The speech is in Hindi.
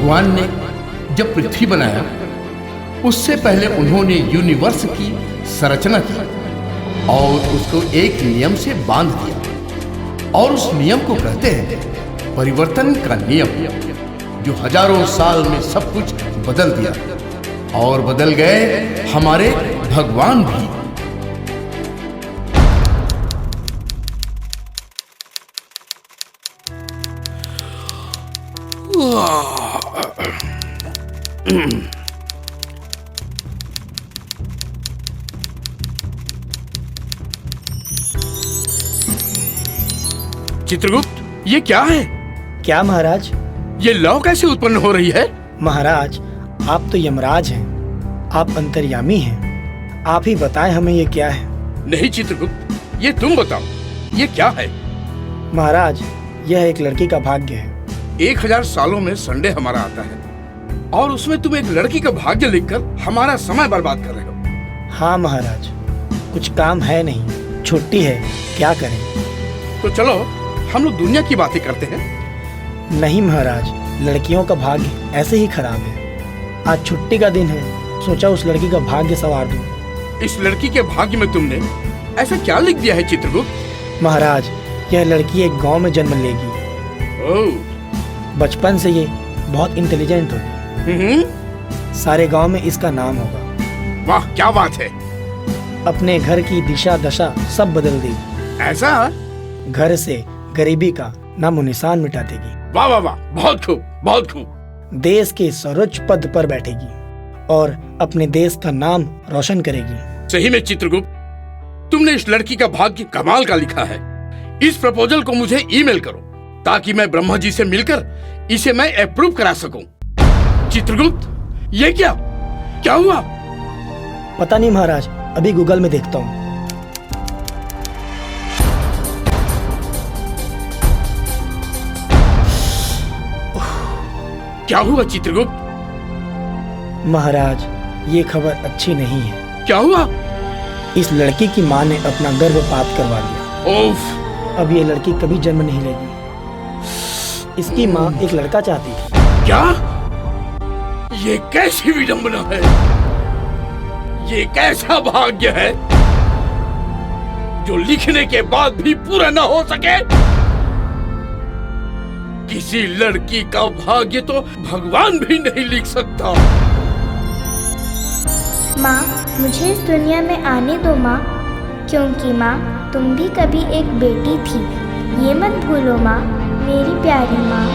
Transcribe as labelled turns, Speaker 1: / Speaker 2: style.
Speaker 1: भगवान ने जब पृथ्वी बनाया, उससे पहले उन्होंने यूनिवर्स की संरचना की और उसको एक नियम से बांध दिया। और उस नियम को कहते हैं परिवर्तन का नियम, जो हजारों साल में सब कुछ बदल दिया। और बदल गए हमारे भगवान भी।
Speaker 2: चित्रगुप्त, ये क्या है?
Speaker 3: क्या महाराज?
Speaker 2: ये लौ कैसे उत्पन्न हो रही है?
Speaker 3: महाराज, आप तो यमराज हैं, आप अंतर्यामी हैं। आप ही बताएं हमें ये क्या है।
Speaker 2: नहीं चित्रगुप्त, ये तुम बताओ, ये क्या है?
Speaker 3: महाराज, यह एक लड़की का भाग्य है।
Speaker 2: 1000 सालों में संडे हमारा आता है और उसमें तुम एक लड़की का भाग्य लिखकर हमारा समय बर्बाद कर रहे हो।
Speaker 3: हाँ महाराज, कुछ काम है नहीं, छुट्टी है, क्या करें।
Speaker 2: तो चलो हम लोग दुनिया की बातें करते हैं।
Speaker 3: नहीं महाराज, लड़कियों का भाग्य ऐसे ही खराब है। आज छुट्टी का दिन है, सोचा उस लड़की का भाग्य संवार दूं।
Speaker 2: इस लड़की के भाग्य में तुमने ऐसा क्या लिख दिया है चित्रगुप्त?
Speaker 3: महाराज, यह लड़की एक गांव में जन्म लेगी।
Speaker 2: ओह,
Speaker 3: बचपन से ये बहुत इंटेलिजेंट होगी। सारे गांव में इसका नाम होगा।
Speaker 2: वाह, क्या बात है।
Speaker 3: अपने घर की दिशा दशा सब बदल देगी।
Speaker 2: ऐसा?
Speaker 3: घर से गरीबी का नामो निशान मिटा देगी।
Speaker 2: वाह वाह वाह, बहुत खूब, बहुत खूब।
Speaker 3: देश के सर्वोच्च पद पर बैठेगी और अपने देश का नाम रोशन करेगी।
Speaker 2: सही में चित्रगुप्त, तुमने इस लड़की का भाग्य कमाल का लिखा है। इस प्रपोजल को मुझे ईमेल करो ताकि मैं ब्रह्मा जी से मिलकर इसे मैं अप्रूव करा सकूं। चित्रगुप्त, ये क्या हुआ?
Speaker 3: पता नहीं महाराज, अभी गूगल में देखता हूँ।
Speaker 2: क्या हुआ चित्रगुप्त?
Speaker 3: महाराज, ये खबर अच्छी नहीं है।
Speaker 2: क्या हुआ?
Speaker 3: इस लड़की की माँ ने अपना गर्भपात करवा लिया।
Speaker 2: ओफ!
Speaker 3: अब ये लड़की कभी जन्म नहीं लेगी। इसकी माँ एक लड़का चाहती थी।
Speaker 2: क्या? ये कैसी विडंबना है? ये कैसा भाग्य है जो लिखने के बाद भी पूरा न हो सके? किसी लड़की का भाग्य तो भगवान भी नहीं लिख सकता।
Speaker 4: माँ, मुझे इस दुनिया में आने दो माँ, क्योंकि माँ तुम भी कभी एक बेटी थी। ये मत भूलो माँ, मेरी प्यारी माँ।